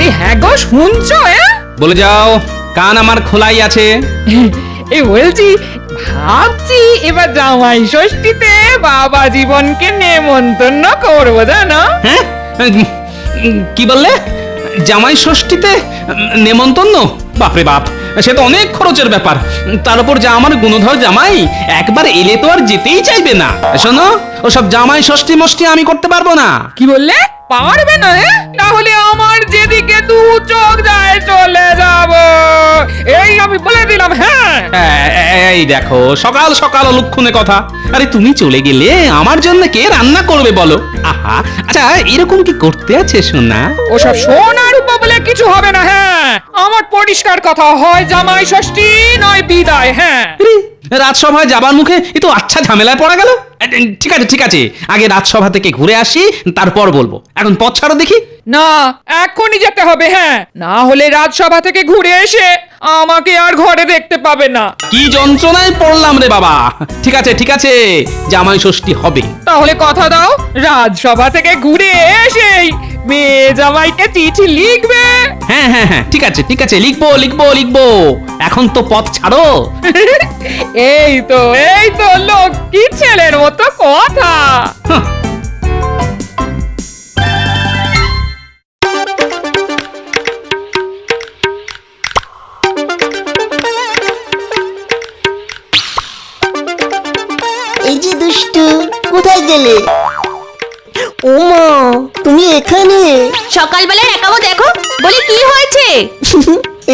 আরে হ্যাঁ গো, শুনছো? বলে যাও, কান আমার খোলাই আছে। এই বলছি, ভাবছি এবার জামাই ষষ্ঠীতে বাবা জীবনকে নেমন্তন্ন করবো, জানো? হ্যাঁ, কি বললে? জামাই ষষ্ঠীতে নেমন্তন্ন? বাপরে বাপ, সে তো অনেক খরচের ব্যাপার। তার উপর যা আমার গুণধর জামাই, একবার এলে তো আর যেতেই চাইবে না। শোনো, ওসব জামাই ষষ্ঠী মষ্টি আমি করতে পারবো না। কি বললে? পারবে না? তাহলে আমার যেদিকে দু চোখ যায় চলে যাব, এই আমি বলে দিলাম। হ্যাঁ, এই দেখো, সকাল সকাল অলক্ষণে কথা। আরে তুমি চলে গেলে আমার জন্য কে রান্না করবে বলো? আহা, আচ্ছা এরকম কি করতে আছে সোনা? ওসব সোনার উপর বলে কিছু হবে না। হ্যাঁ, আমার পরিষ্কার কথা, হয় জামাই ষষ্ঠী নয় বিদায়। হ্যাঁ, রাজসভায় যাবার মুখে এ তো আচ্ছা ঝামেলায় পড়া গেল। ঠিক আছে ঠিক আছে, আগে রাজসভা থেকে ঘুরে আসি, তারপর বলবো। এখন পথ ছাড়ো দেখি। না, এখনই যেতে হবে। হ্যাঁ, না হলে রাজসভা থেকে ঘুরে এসে আমাকে আর ঘরে দেখতে পাবে না। কি যন্ত্রণায় পড়লাম রে বাবা। ঠিক আছে ঠিক আছে, জামাই ষষ্ঠী হবে। তাহলে কথা দাও, রাজসভা থেকে ঘুরে এসেই মেয়ে জামাইকে চিঠি লিখবে। হ্যাঁ হ্যাঁ হ্যাঁ, ঠিক আছে ঠিক আছে, লিখবো লিখবো লিখবো। এখন তো পথ ছাড়ো। এই তো লক্ষ্মী ছেলের মতো কথা। হাহ। এই যে দুষ্টু, কোথায় গেলে? ও মা, তুমি এখানে? সকালবেলায় একাবো দেখো, বলি কি হয়েছে?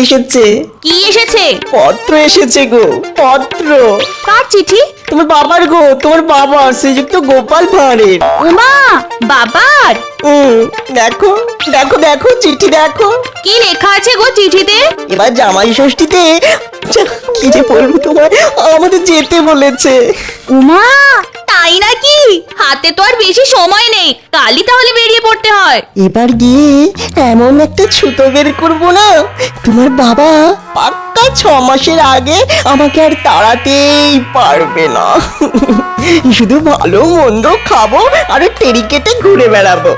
এসেছে। কি এসেছে? পত্র এসেছে গো, পত্র। কার চিঠি? তোমার বাবার গো, তোমার বাবা শ্রীযুক্ত গোপাল ভাঁড়ের। উমা, বাবার? দেখো দেখো দেখো, চিঠি দেখো। কি লেখা আছে গো চিঠিতে? এবার জামাই ষষ্ঠীতে কি যে বলবো তোমায়, আমাদের যেতে বলেছে। উমা, তাই নাকি? হাতে তো আর বেশি সময় নেই, কালই তাহলে বেরিয়ে পড়তে হয়। এবার গিয়ে এমন একটা ছুতো বের করবো না, তোমার বাবা পাক্কা 6 মাসের আগে আমাকে আর তাড়াতেই পারবে না। শুধু ভালো মন্দ খাবো আর টেরি কেটে ঘুরে বেড়াবো।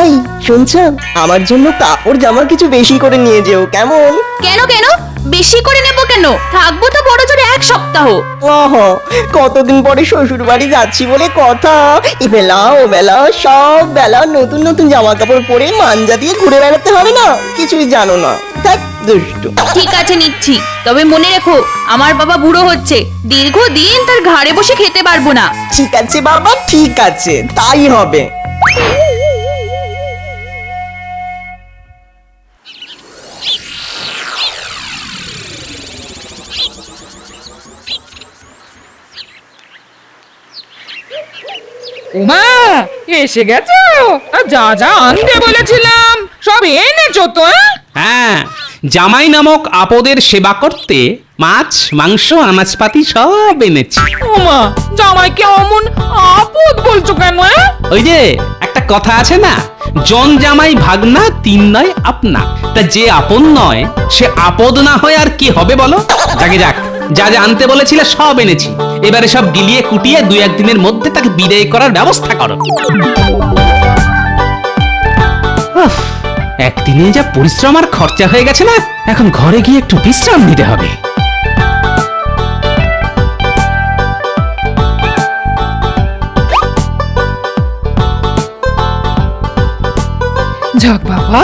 এই শুনছো, আমার জন্য কাপড় জামা কিছু বেশি করে নিয়ে যেও, কেমন? কেন কেন? বেশি করে নেব কেন? থাকবো তো বড় জোরে 1 সপ্তাহ। কতদিন পরে শ্বশুর বাড়ি যাচ্ছি বলে কথা, এ বেলা ও বেলা সব বেলা নতুন নতুন জামা কাপড় পরে মাঞ্জা দিয়ে ঘুরে বেড়াতে হবে না, কিছুই জানো না। থাক দুষ্টু। ঠিক আছে নিচ্ছি, তবে মনে রেখো আমার বাবা বুড়ো হচ্ছে, দীর্ঘদিন তার ঘাড়ে বসে খেতে পারবো না। ঠিক আছে বাবা, ঠিক আছে, তাই হবে। উমা, এসে গেছো? যা যা আনতে বলেছিলাম সব এনেছো তো? হ্যাঁ, জামাই নামক আপদের সেবা করতে মাছ মাংস আনাজপাতি সব এনেছি। উমা, জামাইকে অমন আপদ বলছো কেন? ওই যে একটা কথা আছে না, জন জামাই ভাগনা 3 নয় আপনা। তা যে আপন নয় সে আপদ না হয় আর কি হবে বলো? যাকে যাক, যা যা আনতে বলেছিলে সব এনেছি। এবারে সব গিলিয়ে কুটিয়ে 2-1 দিনের মধ্যে তাকে বিদায় করার ব্যবস্থা করো। উফ, একদিনে যা পরিশ্রম আর খরচা হয়ে গেছে না, এখন ঘরে গিয়ে একটু বিশ্রাম নিতে হবে। যাক বাবা,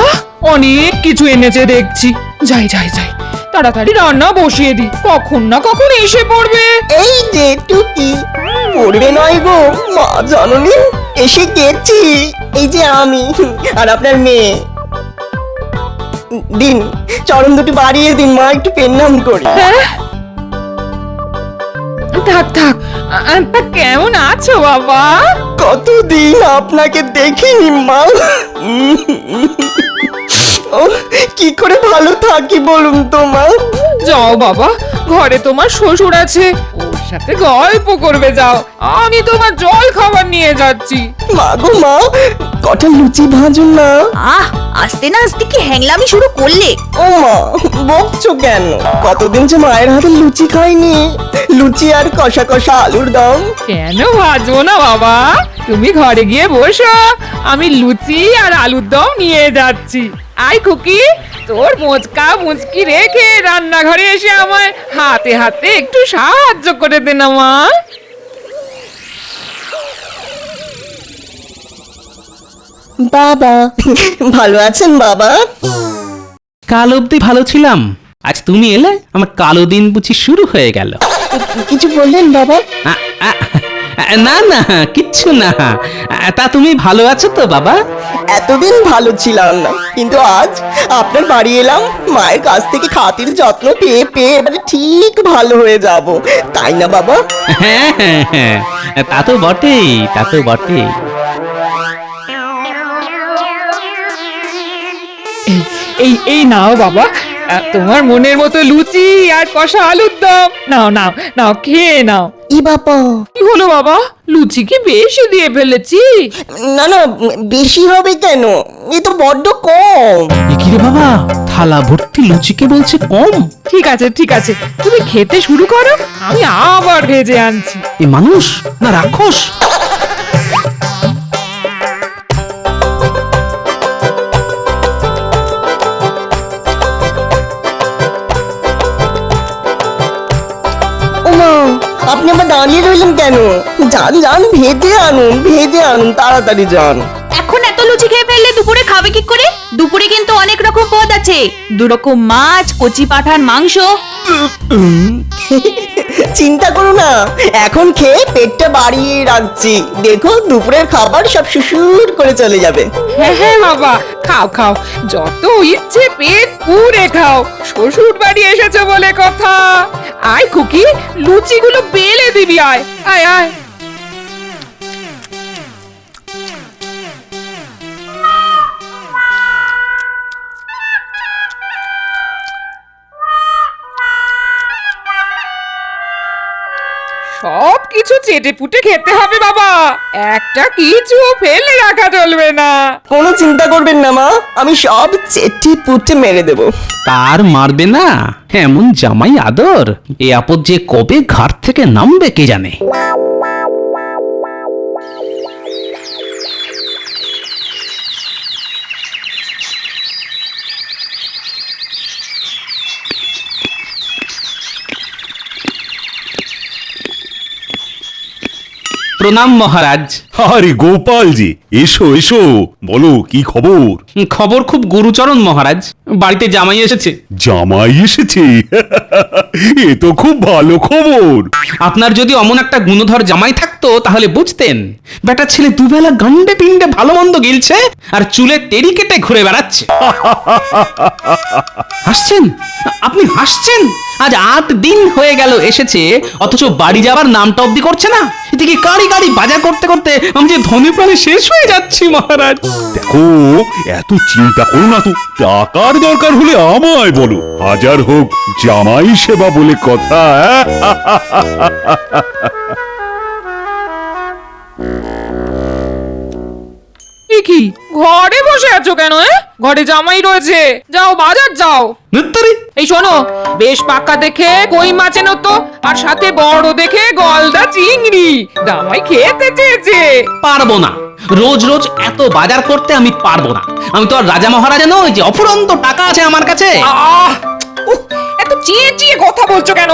অনেক কিছু এনেছে দেখছি। যাই যাই যাই, তাড়াতাড়ি রান্না বসিয়ে দি, কখন না কখন এসে পড়বে। এই যে টুকি, পড়বে নয় গো মা জননী, এসে গেছি। এই যে আমি আর আপনার মেয়ে। দিন, চরণ দুটি বাড়িয়ে দিন মা, একটু পেন্নাম করি। হ্যাঁ? থাক থাক, তা কেমন আছো বাবা? কতদিন আপনাকে দেখিনি মা। ও, কি করে ভালো থাকি বলুন তো মা। যাও বাবা, ঘরে তোমার শ্বশুর আছে, ওর সাথে গল্প করবে যাও। আমি তোমার জল খাবার নিয়ে যাচ্ছি। মা গো মা, কটা লুচি ভাজুন না। আহ, আস্তে না আস্তে কি হ্যাংলামি শুরু করলে? ও মা, বকছো কেন? কতদিন যে মায়ের হাতে লুচি খাইনি। লুচি আর কষা কষা আলুর দম। কেন ভাজবো না বাবা, তুমি ঘরে গিয়ে বসো, আমি লুচি আর আলুর দম নিয়ে যাচ্ছি। আই খুকি, তোর মোচকা মুচকি রেখে রান্নাঘরে এসে আমায় হাতে হাতে একটু সাহায্য করে দে না মা। বাবা ভালো আছেন বাবা? কাল অবধি ভালো ছিলাম, আজ তুমি এলে আমার কালো দিন বুঝি শুরু হয়ে গেল। কিছু বললেন বাবা? আ, আ, না না কিচ্ছু না। তা তুমি ভালো আছো তো বাবা? এতদিন ভালো ছিলাম না, কিন্তু আজ আপনার বাড়ি এলাম, মায়ের কাছ থেকে খাতির যত্ন পেয়ে পেয়ে এবারে ঠিক ভালো হয়ে যাব, তাই না বাবা? হ্যাঁ হ্যাঁ হ্যাঁ, তা তো বটেই, তা তো বটেই। এই এই নাও বাবা, তোমার মনের মতো লুচি আর কষা আলুর দম। নাও নাও নাও, খেয়ে নাও। ই বাবা, কি হলো বাবা, লুচি কি বেশি দিয়ে ফেলেছি? না না, বেশি হবে কেন, এ তো বড্ড কম। কি রে বাবা, থালা ভর্তি লুচিকে বলছে কম? ঠিক আছে ঠিক আছে, তুমি খেতে শুরু করো, আমি আবার ভেজে আনছি। এ মানুষ না রাক্ষস? ওমা, আপনি আবার দাঁড়িয়ে রইলেন কেন? যান যান, ভেজে আনুন, তাড়াতাড়ি যান। এখন এত লুচি খেয়ে ফেললে দুপুরে খাবে কি করে? দুপুরে কিন্তু অনেক রকম পদ আছে, 2 রকম মাছ, কচি পাঠার মাংস। চিন্তা করো না, এখন খেয়ে পেটটা বাড়িয়ে রাখছি, দেখো দুপুরের খাবার সব সুসুর করে চলে যাবে। হ্যাঁ হ্যাঁ বাবা, খাও খাও, যত ইচ্ছে পেট পুরে খাও, শ্বশুর বাড়ি এসেছে বলে কথা। আয় খুকি, লুচিগুলো বেলে দিবি, আয় আয় আয়। সব কিছু চেটে পুটে খেতে হবে বাবা, একটা কিছু ফেলে রাখা চলবে না। কোনো চিন্তা করবেন না মা, আমি সব চেটে পুটে মেরে দেবো। তার মারবে না, এমন জামাই আদর, এ আপদ যে কবে ঘাট থেকে নামবে কে জানে। প্রণাম মহারাজ। আরে গোপালজি, এসো এসো, বলো কি খবর? খবর খুব গুরুচরণ মহারাজ, বাড়িতে জামাই এসেছে। জামাই এসেছে? এ তো খুব ভালো খবর। আপনার যদি অমন একটা গুণধর জামাই থাকতো তাহলে বুঝতেন, বেটা ছেলে দুবেলা গান্ডে পিণ্ডে ভালো মন্দ গিলছে আর চুলে তেড়ি কেটে ঘুরে বেড়াচ্ছে। হাসছেন? আপনি হাসছেন? আজ 8 দিন হয়ে গেল এসেছে, অথচ বাড়ি যাবার নামটা অব্দি করছে না। এদিকে গাড়ি গাড়ি বাজার করতে করতে আমি যে ধনে প্রাণে শেষ হয়ে যাচ্ছি মহারাজ। দেখো, এত চিন্তা করো না তো, টাকার দরকার হলে আমায় বলো, হাজার হোক জামাই সেবা বলে কথা। কি ঘরে বসে আছো কেন? ঘরে জামাই রয়েছে, যাও বাজার যাও। ধুত্তরি। এই শোনো, বেশ পাকা দেখে কই মাছ এনো তো, আর সাথে বড় দেখে গলদা চিংড়ি, জামাই খেতে চেয়েছে। পারবো না, রোজ রোজ এত বাজার করতে আমি পারবো না। আমি তো আর রাজা মহারাজা নই যে অফুরন্ত টাকা আছে আমার কাছে। আহ উহ, এত চেয়ে চেয়ে কথা বলছো কেন?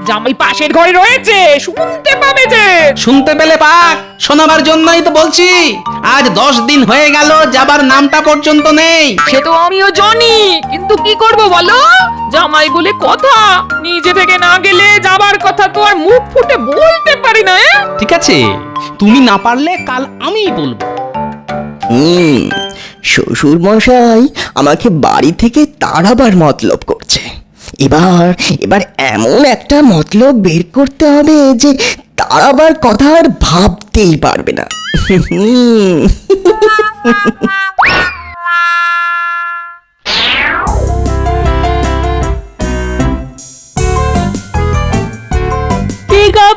জামাই পাশের ঘরে রয়েছে, শুনতে পাবে যে। শুনতে পেলে পাক, শোনাবার জন্যই তো বলছি। আজ 10 দিন হয়ে গেল, যাবার নামটা পর্যন্ত নেই। সে তো আমিও জানি, কিন্তু কি করব বলো, জামাই বলে কথা, নিজে থেকে না গেলে যাবার কথা তো আর মুখ ফুটে বলতে পারি না। ঠিক আছে, তুমি না পারলে কাল আমিই বলবো। শ্বশুর মশাই আমাকে বাড়ি থেকে তাড়াবার মতলব করছে। এবার এমন একটা মতলব বের করতে হবে যে তাড়াবার কথা আর ভাবতেই পারবে না।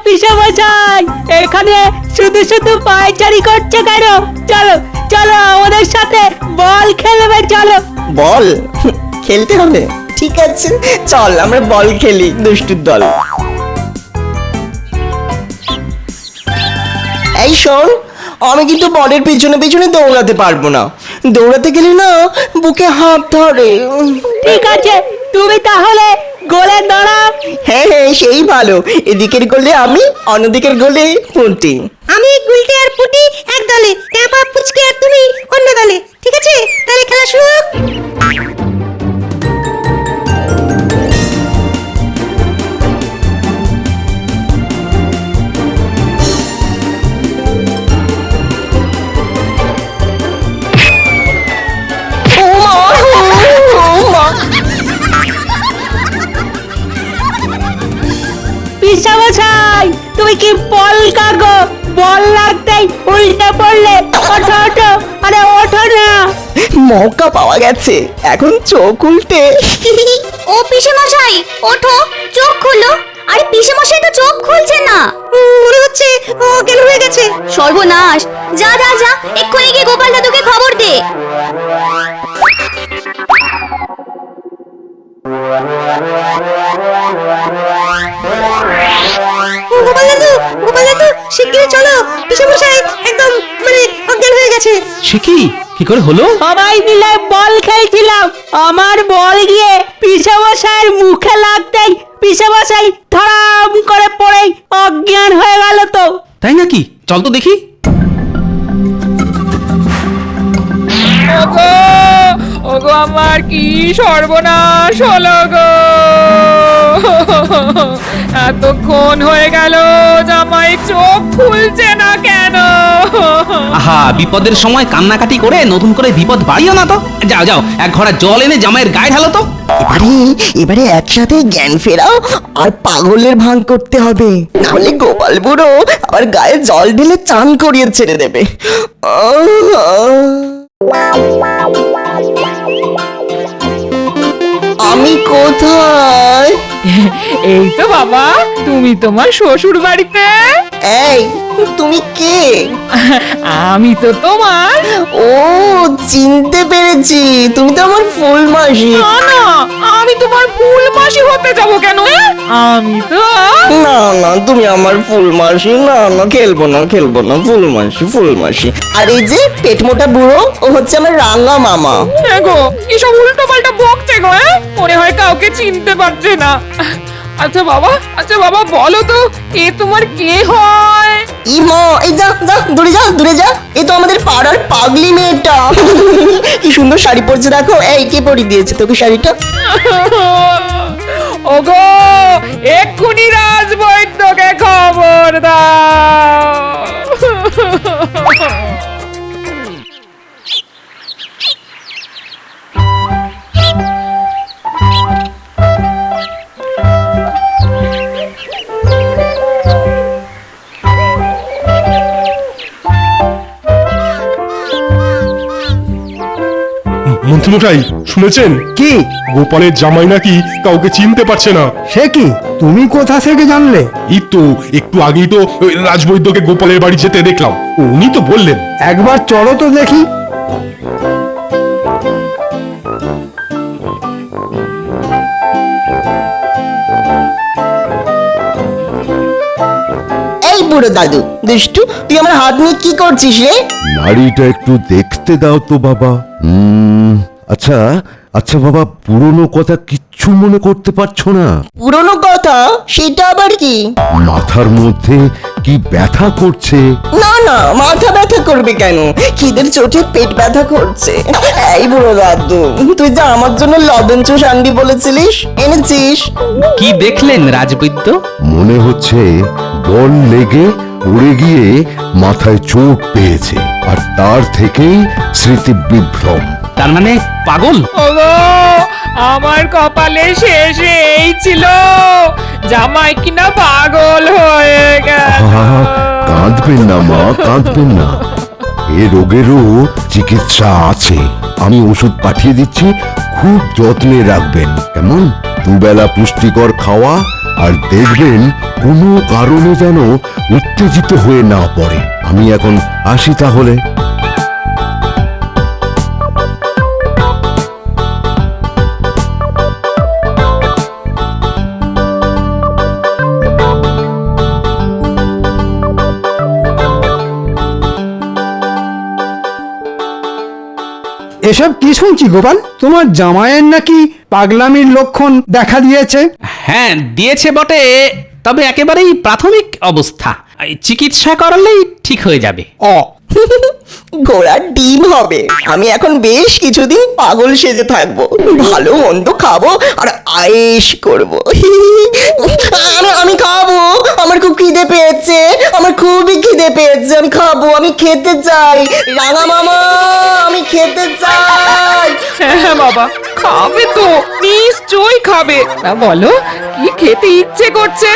পিসামশাই, এখানে শুধু শুধু পায়চারি করছে কেন? চলো চলো আমাদের সাথে বল খেলবে, চলো। বল খেলতে হবে? ঠিক আছে, চল আমরা বল খেলি, দুষ্টুর দল। এই শোন, আমি কিন্তু বলের পেছনে পেছনে দৌড়াতে পারবো না, দৌড়াতে গেলে না বুকে হাত ধরে। ঠিক আছে তুমি তাহলে গোলে দাঁড়াও। হ্যাঁ হ্যাঁ সেই ভালো, এদিকের গোলে আমি, অন্যদিকের গোলে পুঁটি। আমি গুলটে আর পুটি এক দলে, ট্যাপা পুচকে আর তুমি অন্য দলে। ঠিক আছে, তাহলে খেলা শুরু হোক। ও মা, ও মা। পিসামশাই তুমি কি বল কাগো, বল লাগতেই উল্টে পড়লে। ওঠো ওঠো, আরে ওঠো না। মৌকা পাওয়া গেছে, এখন চোখ উল্টে। ও পিসে মশাই ওঠো, চোখ খুলো। আরে পিসে মশাই তো চোখ খুলছে না। মনে হচ্ছে ও গেল হয়ে গেছে। সর্বনাশ, যা যা যা, এক্ষুনি গিয়ে গোপাল দাদুকে খবর দে। গোপাল দাদু, গোপাল দাদু, শিগগিরই চলো, পিসেমশাই একদম মানে অজ্ঞান হয়ে গেছে। সে কি করে হলো? সবাই মিলে বল খেলছিলাম, আমার বল গিয়ে পিসামশাইয়ের মুখে লাগতেই পিসামশাই ধরাম করে পড়েই অজ্ঞান হয়ে গেল তো। তাই নাকি? চল তো দেখি। ওগো ওগো আমার কি সর্বনাশ হলো গো, এতক্ষণ হয়ে গেল জামাই চোখ খুলছে না কেন? আহা, বিপদের সময় কান্নাকাটি করে নতুন করে বিপদ বাড়িও না তো। যাও যাও, এক ঘড়া জল এনে জামাইয়ের গায়ে ঢালো তো। এবারে একসাথে জ্ঞান ফেরাও আর পাগলের ভান করতে হবে, নাহলে গোপাল বুড়ো আবার গায়ে জল ঢেলে চান করিয়ে ছেড়ে দেবে। আমি কোথায়? এই তো বাবা, তুমি তোমার শ্বশুর বাড়িতে। এই তুমি কে? আমি তো তোমার। ও চিনতে পেরেছি, তুমি তো আমার ফুল মাসি। না না, আমি তোমার ফুল মাসি হতে যাব কেন? আমি তো না না তুমি আমার ফুল মাসি। না না খেলবো না খেলবো না, ফুল মাসি ফুল মাসি। আর এই যে পেট মোটা বুড়ো, ও হচ্ছে আমার রাঙা মামা। গো কি সব উল্টো পাল্টা বকছে গো, মনে হয় কাউকে চিনতে পারছে না। আচ্ছা বাবা বলো তো, এ তোমার কে হয়? ই মা, এই যা যা দূরে যা দূরে যা, এ তো আমাদের পাড়ার পাগলি মেয়েটা। কি সুন্দর শাড়ি পরছে দেখো। এই কে পরিয়ে দিয়েছে তোকে শাড়িটা? ওগো এক্ষুনি রাজবৈদ্যকে খবর দাও। মন্ত্রীমশাই শুনেছেন কি? গোপালের জামাই নাকি কাউকে চিনতে পারছে না। সে কি, তুমি কোথা থেকে জানলে? এই তো একটু আগেই তো ওই রাজবৈদ্যকে গোপালের বাড়ি যেতে দেখলাম, উনি তো বললেন। একবার চলো তো দেখি। এই বুড়ো দাদু দুষ্টু, তুই আমার হাত নিয়ে কি করছিস রে? নাড়িটা একটু দেখতে দাও তো বাবা। আচ্ছা আচ্ছা বাবা, পুরনো কথা কিচ্ছু মনে করতে পারছো না? পুরনো কথা? সেটা আবার কি? মাথার মধ্যে কি ব্যথা করছে? না না, মাথা ব্যথা করবে কেন, খিদের চোটে পেট ব্যথা করছে। এই বুড়ো দাদু, তুই যা আমার জন্য লবণ চুষ আনবি বলেছিলিস, এনেছিস? কি দেখলেন রাজবৈদ্য? মনে হচ্ছে বল লেগে পড়ে গিয়ে মাথায় চোট পেয়েছে, আর তার থেকেই স্মৃতি বিভ্রম। তার মানে পাগল? ওগো আমার কপালে শেষে এই ছিল, জামাই কিনা পাগল হয়ে গেল। কাঁদবেন না মা, কাঁদবেন না। এ রোগেরও চিকিৎসা আছে, আমি ওষুধ পাঠিয়ে দিচ্ছি, খুব যত্নে রাখবেন কেমন? দুবেলা পুষ্টিকর খাওয়া, আর দেখবেন কোনো কারণে যেন উত্তেজিত হয়ে না পড়ে। আমি এখন আসি তাহলে। এসব কি শুনছি গোপাল? তোমার জামাইয়ের নাকি পাগলামির লক্ষণ দেখা দিয়েছে? হ্যাঁ দিয়েছে বটে, তবে একেবারেই প্রাথমিক অবস্থা। এই চিকিৎসা করালেই ঠিক হয়ে যাবে। ঘোড়ার ডিম হবে। আমি এখন বেশ কিছুদিন পাগল সেজে থাকবো, ভালো মন্দ খাবো আর আয়েশ করবো। আমি খাবো, আমার খুব খিদে পেয়েছে, আমার খুবই খিদে পেয়েছে, আমি খাবো, আমি খেতে চাই। রাঙা মামা, আমি খেতে চাই। হ্যাঁ বাবা, খাবে তো, নিশ্চয়ই খাবে। না বলো, কি খেতে ইচ্ছে করছে?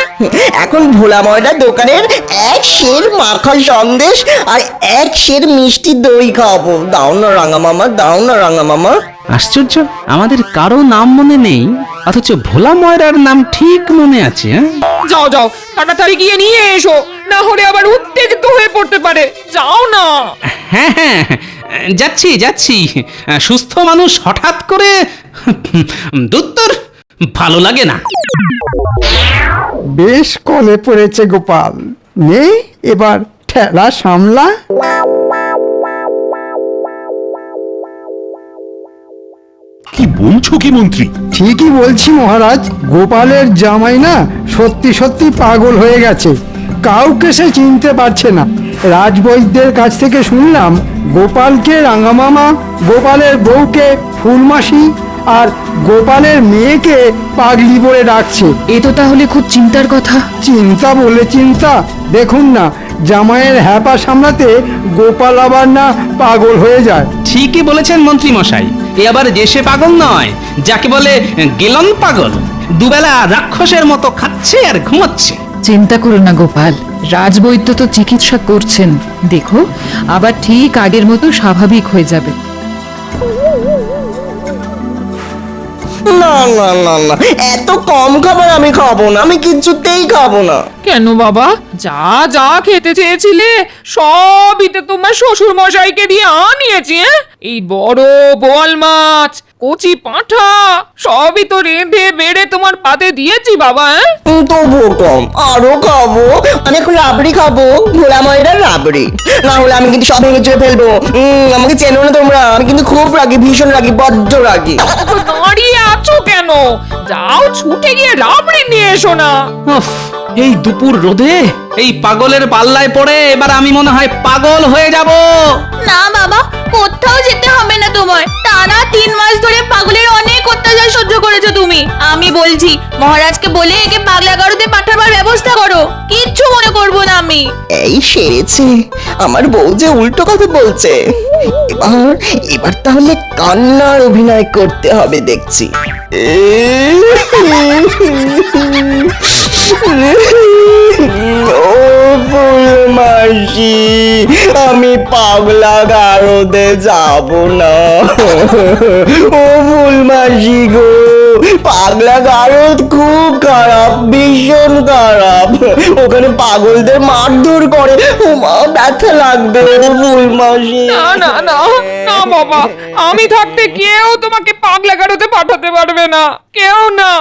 এখন ভোলা ময়দার দোকানের এক সের মাখা সন্দেশ আর এক সের মিষ্টি দই খাবো। দাও না রাঙা মামা, দাও না রাঙা মামা। আশ্চর্য, আমাদের কারো নাম মনে নেই, অথচ ভোলা ময়রার নাম ঠিক মনে আছে। হ্যাঁ যাও যাও, তাড়াতাড়ি গিয়ে নিয়ে এসো, না হলে আবার উত্তেজিত হয়ে পড়তে পারে। যাও না। হ্যাঁ হ্যাঁ, যাচ্ছি যাচ্ছি। সুস্থ মানুষ হঠাৎ করে দুত্তর ভালো লাগে না। বেশ কলে পড়েছে গোপাল, নে এবার ঠেলা সামলা। কি বলছো কি মন্ত্রী? ঠিকই বলছি মহারাজ, গোপালের জামাই না সত্যি সত্যি পাগল হয়ে গেছে, কাউকে সে চিনতে পারছে না। রাজবৈদ্যের কাছ থেকে শুনলাম গোপালকে রাঙামামা, গোপালের বউকে ফুলমাসি আর গোপালের মেয়েকে পাগলি বলে ডাকছে। এ তো তাহলে খুব চিন্তার কথা। চিন্তা বলে চিন্তা, দেখুন না জামাইয়ের হ্যাপা সামলাতে গোপাল আবার না পাগল হয়ে যায়। ঠিকই বলেছেন মন্ত্রী মশাই, এ আবার দেশে পাগল নয়, যাকে বলে গেলন পাগল। দুবেলা রাক্ষসের মতো খাচ্ছে আর ঘুমাচ্ছে। চিন্তা করো না গোপাল, রাজবৈদ্য তো চিকিৎসা করছেন, দেখো আবার ঠিক আগের মতো স্বাভাবিক হয়ে যাবে। না না না না, এত কম খাবার আমি খাবো না, আমি কিছুতেই খাবো না। কেন বাবা, যা যা খেতে চেয়েছিলে সবই তো তোমার শ্বশুর মশাইকে দিয়ে আনিয়েছি। এই বড় বোয়াল মাছ, কচি পাঁঠা সবই তো রেঁধে বেড়ে তোমার পাতে দিয়েছি বাবা। তবুও কম, আরো খাবো। আমি এখন রাবড়ি খাবো, ভোলা ময়দার রাবড়ি, না হলে আমি কিন্তু সব ভেঙে চুয়ে ফেলবো। আমাকে চেনো না তোমরা, আমি কিন্তু খুব রাগি, ভীষণ রাগি, বড্ড রাগি। তো দাঁড়িয়ে আছো কেন? যাও ছুটে গিয়ে রাবড়ি নিয়ে এসো না। উফ, এই দুপুর রোদে এই পাগলের পাল্লায় পড়ে এবার আমি মনে হয় পাগল হয়ে যাব। না বাবা, কোথাও যেতে হবে না তোমার। টানা 3 মাস ধরে পাগলের অনেক অত্যাচার সহ্য করেছো তুমি। আমি বলছি মহারাজকে বলে একে পাগলা গারদে পাঠাবার ব্যবস্থা করো, কিচ্ছু মনে করবো না আমি। এই সেরেছে, আমার বউ যে উল্টো কথা বলছে। এবার এবার তাহলে কান্নার অভিনয় করতে হবে দেখছি। ও ফুলমাসি, আমি পাগলা গারদে যাব না। ও ফুলমাসি গো, পাগলা গারদ খুব খারাপ, ভীষণ খারাপ। ওখানে পাগলদের মারধর করে, ও মা ব্যথা লাগবে। ফুলমাসি, না না না না বাবা, আমি থাকতে কেউ তোমাকে পাগলা গারদে পাঠাতে পারবে না, কেউ না।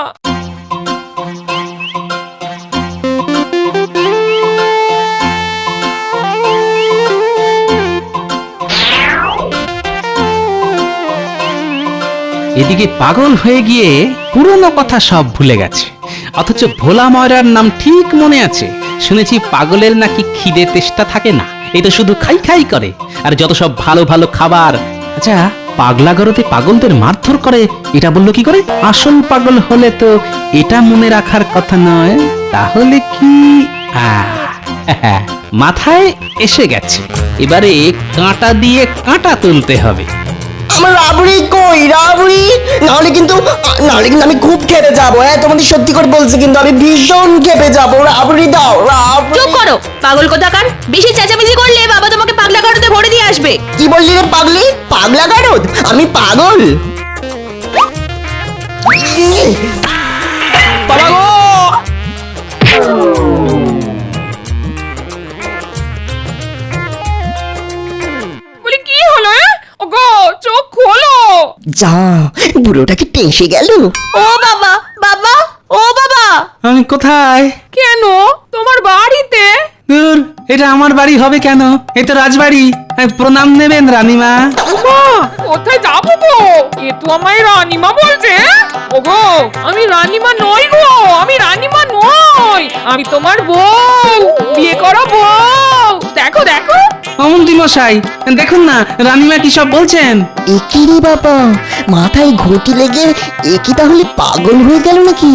এদিকে পাগল হয়ে গিয়ে পুরনো কথা সব ভুলে গেছে, অথচ ভোলা ময়রার নাম ঠিক মনে আছে। শুনেছি পাগলের নাকি খিদে তেষ্টা থাকে না, এই তো শুধু খাই খাই করে, আর যত সব ভালো ভালো খাবার। আচ্ছা, পাগলা গারদে পাগলদের মারধর করে এটা বললো কি করে? আসল পাগল হলে তো এটা মনে রাখার কথা নয়, তাহলে কি? মাথায় এসে গেছে, এবারে কাঁটা দিয়ে কাঁটা তুলতে হবে। আমার রাবড়ি কই? রাবড়ি নাহলে কিন্তু আমি খুব খেপে যাবো। তোমাদের সত্যি করে বলছি, কিন্তু আমি ভীষণ খেপে যাবো। রাবড়ি দাও, রাবড়ি। চুপ করো পাগল কোথাকার, বেশি চেঁচামেচি করলে বাবা তোমাকে পাগলা গারদে ভরে দিয়ে আসবে। কি বললি রে পাগলি? পাগলা গারদ? আমি পাগল? বাবা গো, বলি কি হলো? ওগো চোখ খোলো। যা, বুড়োটাকে টেসে গেল। ও বাবা, বাবা, ও বাবা। আমি কোথায়? কেন তোমার বাড়িতে? দূর, এটা আমার বাড়ি হবে কেন? এ তো রাজবাড়ি। প্রণাম নেবেন রানীমা। মা, কোথায় যাবো গো? এ তো আমায় রানীমা বলছে। ওগো, আমি রানীমা নই গো, আমি রানীমা নই, আমি তোমার বউ, বিয়ে করা বউ। দেখো দেখো। মন্ত্রী মশাই দেখুন না রানীমা কি সব বলছেন। একি রে বাবা, মাথায় ঘটি লেগে একি তাহলে পাগল হয়ে গেল নাকি?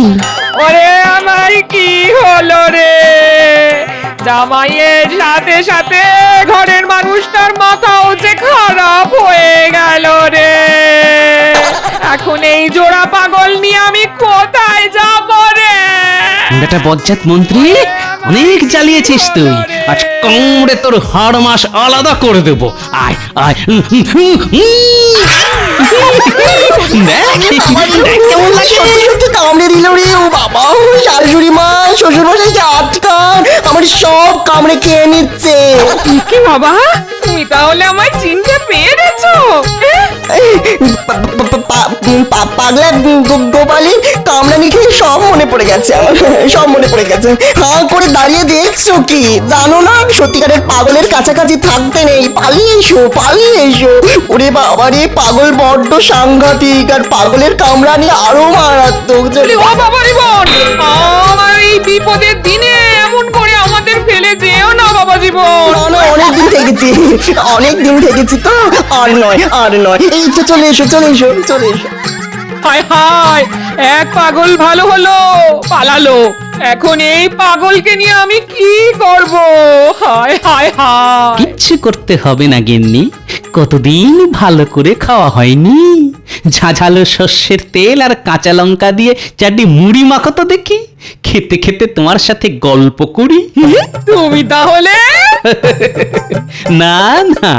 ওরে আমার কি হলো রে? জামাইয়ের সাথে সাথে ঘরের মানুষটার মাথাও যে খারাপ হয়ে গেল রে। এখন এই জোড়া পাগল নিয়ে আমি কোথায় যাব রে? বেটা বজ্জাত মন্ত্রী, অনেক জ্বালিয়েছিস তুই, আজ কামড়ে তোর হাড় মাস আলাদা করে দেবো। আয় আয় দেখ কেমন লাগে। সত্যি সত্যি কামড়ে দিল রে। ও বাবা, শাশুড়ি মা, শ্বশুর মশাইকে আটকান, আমার সব কামড়ে খেয়ে নিচ্ছে। কি বাবা, তুমি তাহলে আমায় চিনতে পেরেছো? পাগলা গোপালের কামড়ানি খেয়ে সব মনে পড়ে গেছে আমার, সব মনে পড়ে গেছে। হাঁ করে দাঁড়িয়ে দেখছো কি? জানো না সত্যিকারের পাগলের কাছাকাছি থাকতে নেই, পালিয়ে এসো, পালিয়ে এসো। ওরে বাবা রে, পাগল বড্ড সাংঘাতিক, আর পাগলের কামড়ানি আরো মারাত্মক। ও বাবা রে বোন, আমার এই বিপদের দিনে এমন করে আমাদের ফেলে যেও না বাবা জীবন। না না, অনেকদিন থেকেছি, অনেকদিন থেকেছি তো, আর নয়, আর নয়। এই তো চলে এসো, চলে এসো, চলে এসো। হায় হায়, এক পাগল ভালো হলো, পালালো। এখন এই পাগলকে নিয়ে আমি কি করব? হায় হায় হায়। কিচ্ছু করতে হবে না গিন্নি, কতদিন ভালো করে খাওয়া হয়নি। ঝাঝালো সর্ষের তেল আর কাঁচা লঙ্কা দিয়ে চারটি মুড়ি মাখো তো দেখি, খেতে খেতে তোমার সাথে গল্প করি। তুমি তাহলে? না না,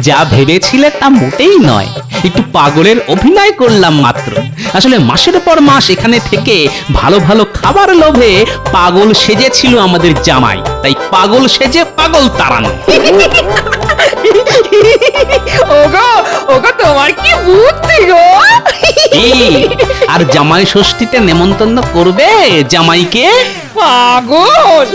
যা ভেবেছিলে তা মোটেই নয়, একটু পাগলের অভিনয় করলাম মাত্র। আসলে মাসের পর মাস এখানে থেকে ভালো ভালো খাবার লোভে পাগল সেজেছিল আমাদের জামাই, তাই পাগল সেজে পাগল তাড়ানো। ওগো ওগো, তোমার কি বুদ্ধি গো? এই, আর জামাই ষষ্ঠীতে নেমন্তন্ন করবে জামাইকে? পাগল।